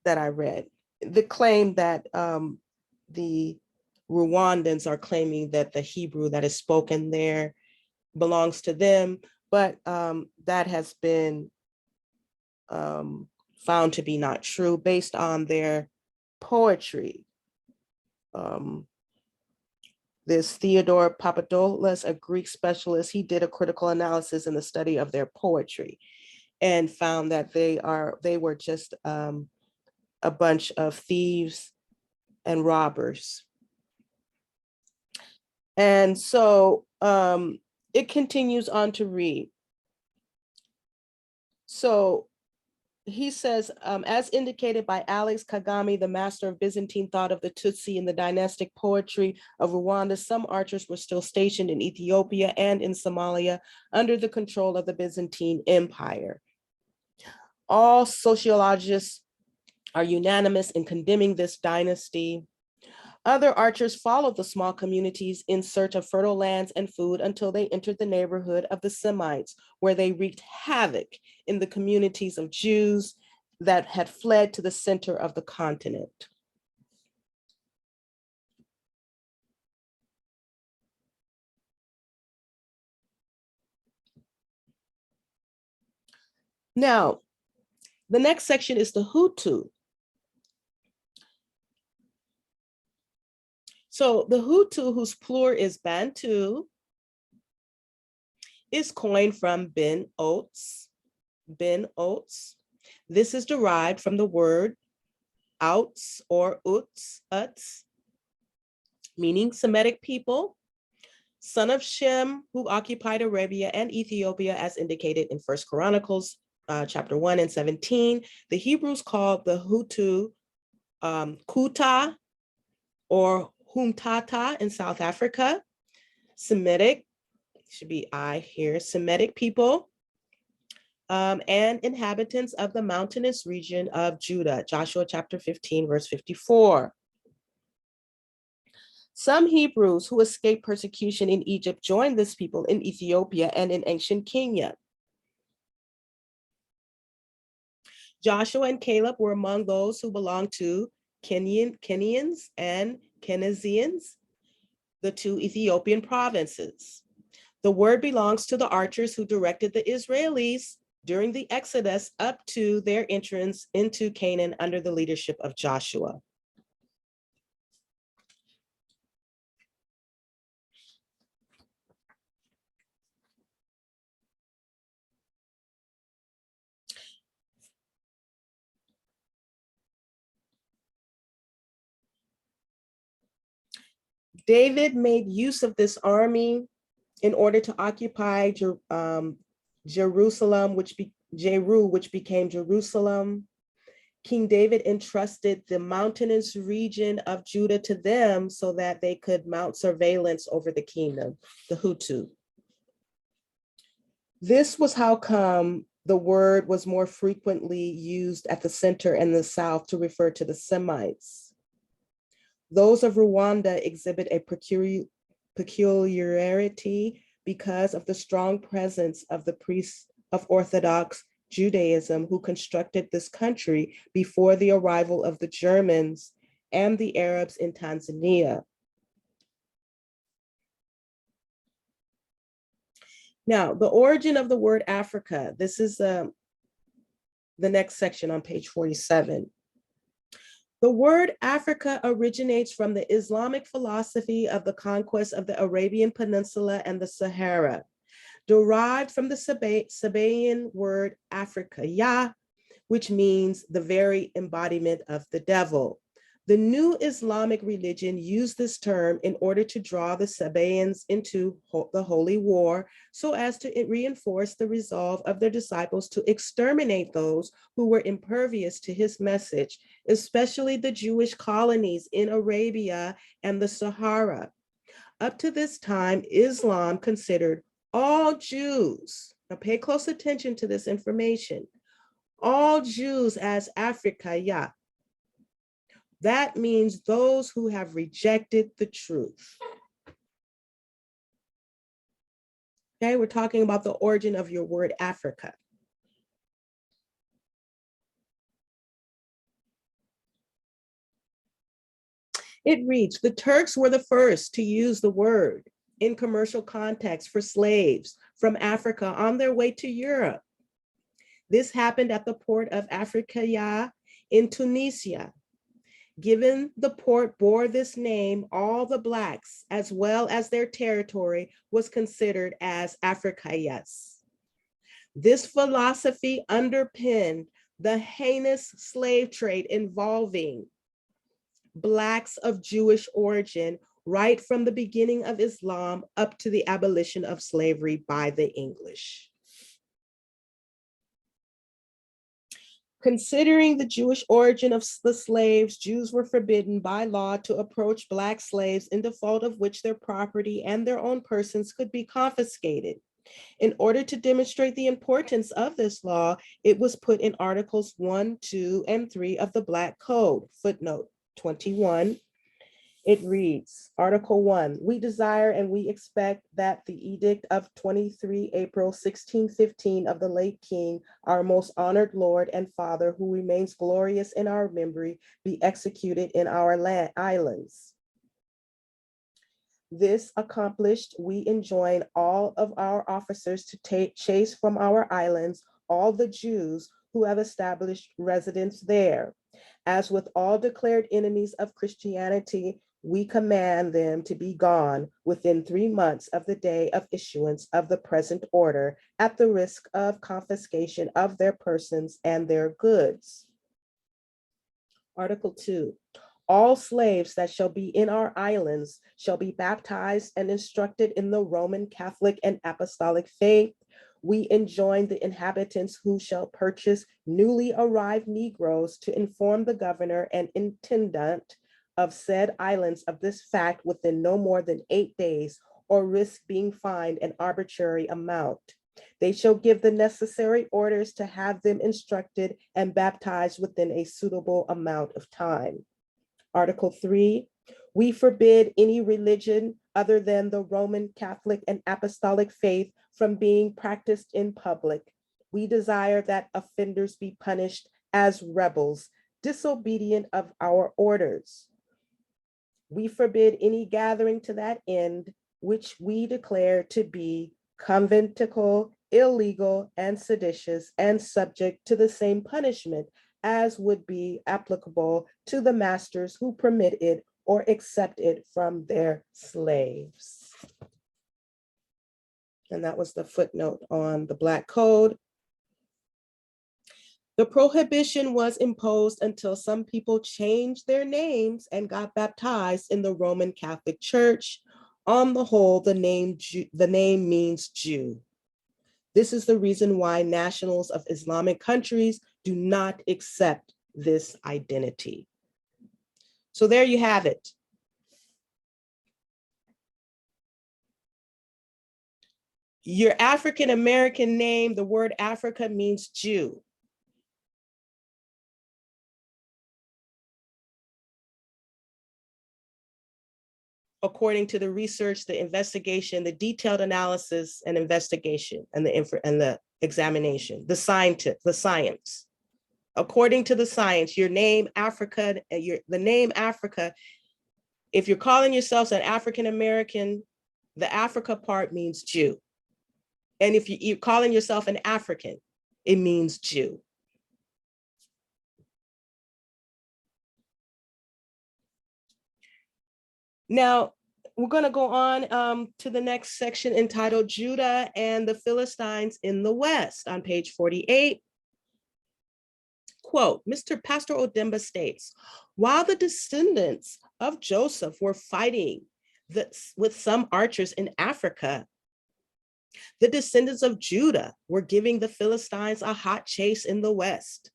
that I read. The claim that the Rwandans are claiming that the Hebrew that is spoken there belongs to them, but that has been found to be not true based on their poetry. This Theodore Papadopoulos, a Greek specialist, he did a critical analysis in the study of their poetry and found that they were just a bunch of thieves and robbers. And so it continues on to read. So he says, as indicated by Alex Kagame, the master of Byzantine thought of the Tutsi in the dynastic poetry of Rwanda, some archers were still stationed in Ethiopia and in Somalia under the control of the Byzantine Empire. All sociologists are unanimous in condemning this dynasty. Other archers followed the small communities in search of fertile lands and food until they entered the neighborhood of the Semites, where they wreaked havoc in the communities of Jews that had fled to the center of the continent. Now, the next section is the Hutu. So the Hutu, whose plural is Bantu, is coined from Ben Oats. Ben Oats. This is derived from the word outs or uts, meaning Semitic people, son of Shem, who occupied Arabia and Ethiopia, as indicated in 1 Chronicles chapter 1 and 17. The Hebrews called the Hutu Kuta or Humtata in South Africa. Semitic, should be I here, Semitic people, and inhabitants of the mountainous region of Judah, Joshua chapter 15, verse 54. Some Hebrews who escaped persecution in Egypt joined this people in Ethiopia and in ancient Kenya. Joshua and Caleb were among those who belonged to Kenyans and Kenazians, the two Ethiopian provinces. The word belongs to the archers who directed the Israelis during the Exodus up to their entrance into Canaan under the leadership of Joshua. David made use of this army in order to occupy Jerusalem, which became Jerusalem. King David entrusted the mountainous region of Judah to them so that they could mount surveillance over the kingdom, the Hutu. This was how come the word was more frequently used at the center and the south to refer to the Semites. Those of Rwanda exhibit a peculiarity because of the strong presence of the priests of Orthodox Judaism who constructed this country before the arrival of the Germans and the Arabs in Tanzania. Now, the origin of the word Africa. This is the next section on page 47. The word Africa originates from the Islamic philosophy of the conquest of the Arabian Peninsula and the Sahara, derived from the Sabaean word Afriquya, which means the very embodiment of the devil. The new Islamic religion used this term in order to draw the Sabaeans into the holy war so as to reinforce the resolve of their disciples to exterminate those who were impervious to his message, especially the Jewish colonies in Arabia and the Sahara. Up to this time, Islam considered all Jews, now pay close attention to this information, all Jews as Afriquya. That means those who have rejected the truth. Okay, we're talking about the origin of your word Africa. It reads, the Turks were the first to use the word in commercial context for slaves from Africa on their way to Europe. This happened at the port of Afriquya in Tunisia. Given the port bore this name, all the Blacks, as well as their territory, was considered as Afriquyas. This philosophy underpinned the heinous slave trade involving Blacks of Jewish origin right from the beginning of Islam up to the abolition of slavery by the English. Considering the Jewish origin of the slaves, Jews were forbidden by law to approach Black slaves, in default of which their property and their own persons could be confiscated. In order to demonstrate the importance of this law, it was put in Articles 1, 2, and 3 of the Black Code, footnote 21. It reads, Article 1, we desire and we expect that the edict of 23 April 1615 of the late King, our most honored Lord and Father, who remains glorious in our memory, be executed in our islands. This accomplished, we enjoin all of our officers to chase from our islands all the Jews who have established residence there. As with all declared enemies of Christianity, we command them to be gone within 3 months of the day of issuance of the present order, at the risk of confiscation of their persons and their goods. Article 2. All slaves that shall be in our islands shall be baptized and instructed in the Roman Catholic and Apostolic faith. We enjoin the inhabitants who shall purchase newly arrived Negroes to inform the governor and intendant of said islands of this fact within no more than 8 days, or risk being fined an arbitrary amount. They shall give the necessary orders to have them instructed and baptized within a suitable amount of time. Article 3, we forbid any religion other than the Roman Catholic and Apostolic faith from being practiced in public. We desire that offenders be punished as rebels, disobedient of our orders. We forbid any gathering to that end, which we declare to be conventicle, illegal, and seditious, and subject to the same punishment as would be applicable to the masters who permit it or accept it from their slaves. And that was the footnote on the Black Code. The prohibition was imposed until some people changed their names and got baptized in the Roman Catholic Church. On the whole, the name means Jew. This is the reason why nationals of Islamic countries do not accept this identity. So there you have it. Your African American name, the word Africa means Jew. According to the research, the investigation, the detailed analysis and investigation, and the examination, the science. According to the science, your name Africa, the name Africa, if you're calling yourself an African American, the Africa part means Jew. And if you're calling yourself an African, it means Jew. Now, we're going to go on to the next section entitled Judah and the Philistines in the West on page 48. quote, Mr. Pastor Odimba states, while the descendants of Joseph were fighting with some archers in Africa, the descendants of Judah were giving the Philistines a hot chase in the West.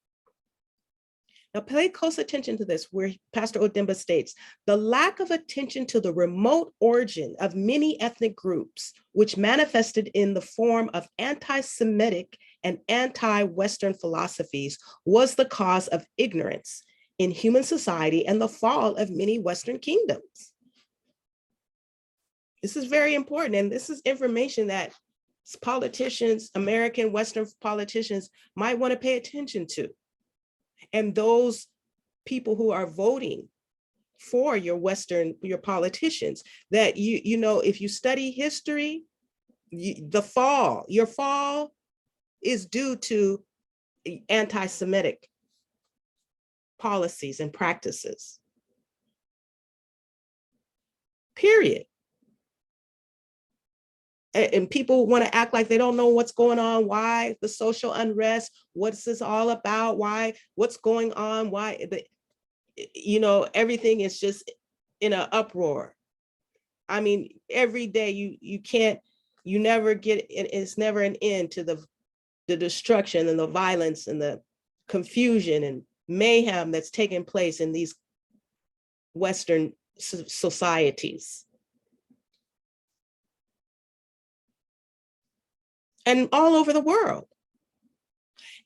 Now pay close attention to this, where Pastor Odimba states, the lack of attention to the remote origin of many ethnic groups, which manifested in the form of anti-Semitic and anti-Western philosophies, was the cause of ignorance in human society and the fall of many Western kingdoms. This is very important, and this is information that politicians, American Western politicians, might want to pay attention to. And those people who are voting for your politicians, that you know, if you study history, your fall is due to anti-Semitic policies and practices. Period. And people want to act like they don't know what's going on, why the social unrest, what's this all about, what's going on, you know, everything is just in an uproar. I mean, every day you never get, it's never an end to the destruction and the violence and the confusion and mayhem that's taking place in these Western societies. And all over the world.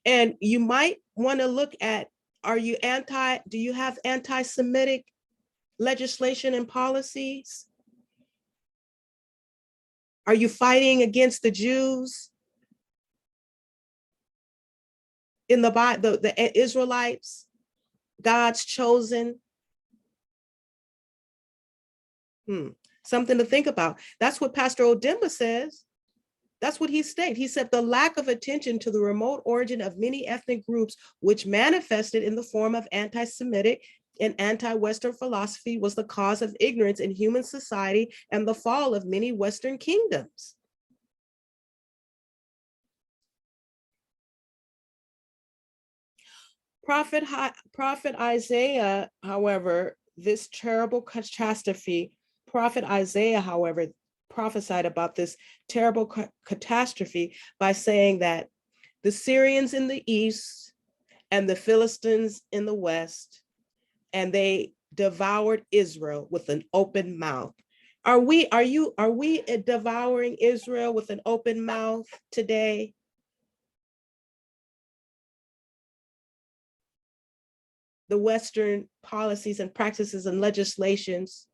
And you might want to look at, do you have anti-Semitic legislation and policies? Are you fighting against the Jews? In the Israelites, God's chosen? Something to think about. That's what Pastor Odimba says. That's what he stated. He said the lack of attention to the remote origin of many ethnic groups, which manifested in the form of anti-Semitic and anti-Western philosophy, was the cause of ignorance in human society and the fall of many Western kingdoms. Prophet Isaiah, however, this terrible catastrophe, Prophet Isaiah, however, prophesied about this terrible catastrophe by saying that the Syrians in the east and the Philistines in the west, and they devoured Israel with an open mouth. Are we devouring Israel with an open mouth today? The Western policies and practices and legislations.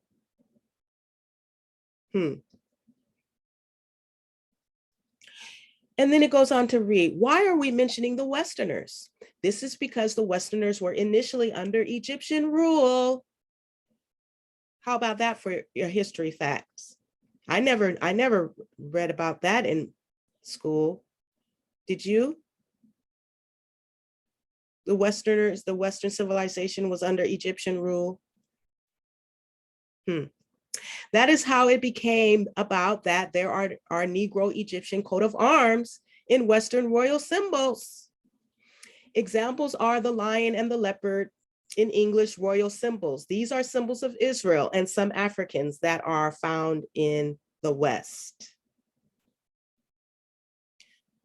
And then it goes on to read, why are we mentioning the Westerners? This is because the Westerners were initially under Egyptian rule. How about that for your history facts? I never read about that in school. Did you? The Western civilization was under Egyptian rule. That is how it became about that there are Negro Egyptian coat of arms in Western royal symbols. Examples are the lion and the leopard in English royal symbols. These are symbols of Israel and some Africans that are found in the West.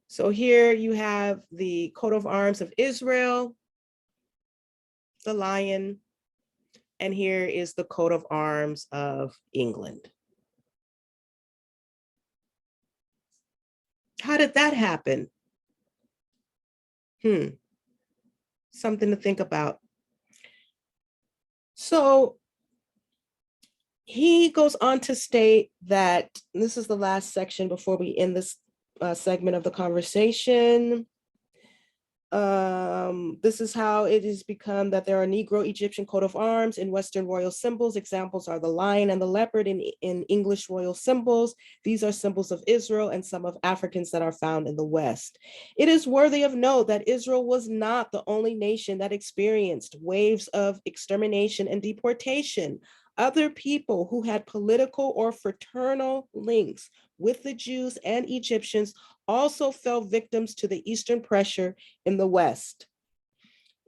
So here you have the coat of arms of Israel, the lion, and here is the coat of arms of England. How did that happen? Something to think about. So he goes on to state that, this is the last section before we end this segment of the conversation. This is how it has become that there are Negro Egyptian coat of arms in Western royal symbols. Examples are the lion and the leopard in English royal symbols. These are symbols of Israel and some of Africans that are found in the West. It is worthy of note that Israel was not the only nation that experienced waves of extermination and deportation. Other people who had political or fraternal links with the Jews and Egyptians also fell victims to the Eastern pressure in the West.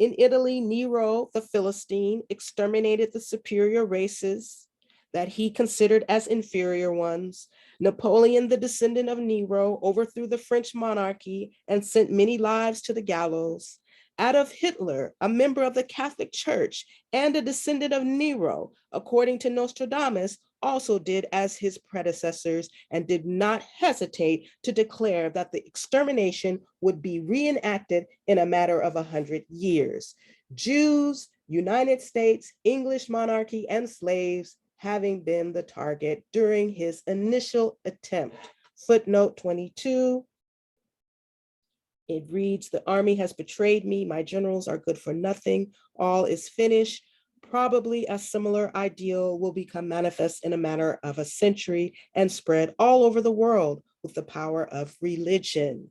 In Italy, Nero, the Philistine, exterminated the superior races that he considered as inferior ones. Napoleon, the descendant of Nero, overthrew the French monarchy and sent many lives to the gallows. Adolf Hitler, a member of the Catholic Church and a descendant of Nero, according to Nostradamus, also did as his predecessors and did not hesitate to declare that the extermination would be reenacted in a matter of 100 years. Jews, United States, English monarchy, and slaves having been the target during his initial attempt. Footnote 22. It reads, the army has betrayed me. My generals are good for nothing. All is finished. Probably a similar ideal will become manifest in a matter of a century and spread all over the world with the power of religion.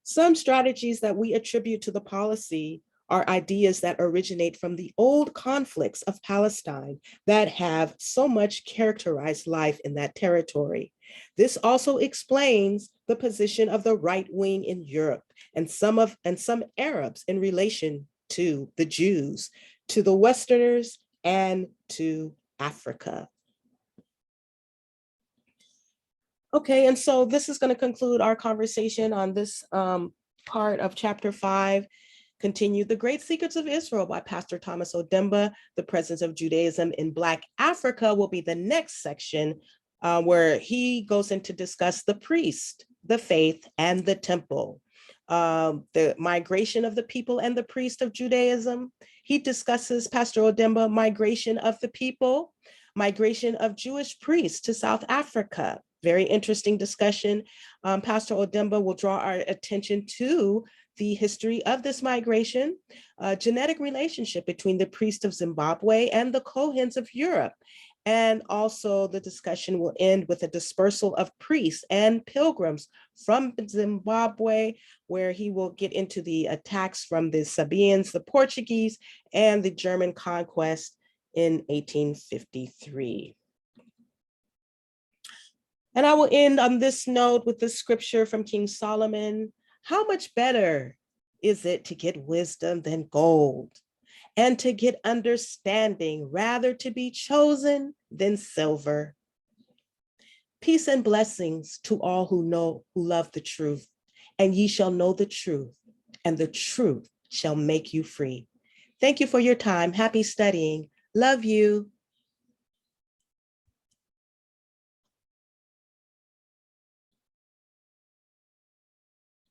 Some strategies that we attribute to the policy are ideas that originate from the old conflicts of Palestine that have so much characterized life in that territory. This also explains the position of the right wing in Europe and some Arabs in relation to the Jews, to the Westerners, and to Africa. Okay, and so this is going to conclude our conversation on this part of chapter 5. Continue The Great Secrets of Israel by Pastor Thomas Odimba. The Presence of Judaism in Black Africa will be the next section where he goes in to discuss the priest, the faith, and the temple. The migration of the people and the priest of Judaism. He discusses, Pastor Odimba, migration of the people, migration of Jewish priests to South Africa. Very interesting discussion. Pastor Odimba will draw our attention to the history of this migration, genetic relationship between the priests of Zimbabwe and the Kohens of Europe. And also the discussion will end with a dispersal of priests and pilgrims from Zimbabwe, where he will get into the attacks from the Sabians, the Portuguese, and the German conquest in 1853. And I will end on this note with the scripture from King Solomon. How much better is it to get wisdom than gold, and to get understanding rather to be chosen than silver? Peace and blessings to all who love the truth, and ye shall know the truth, and the truth shall make you free. Thank you for your time. Happy studying. Love you.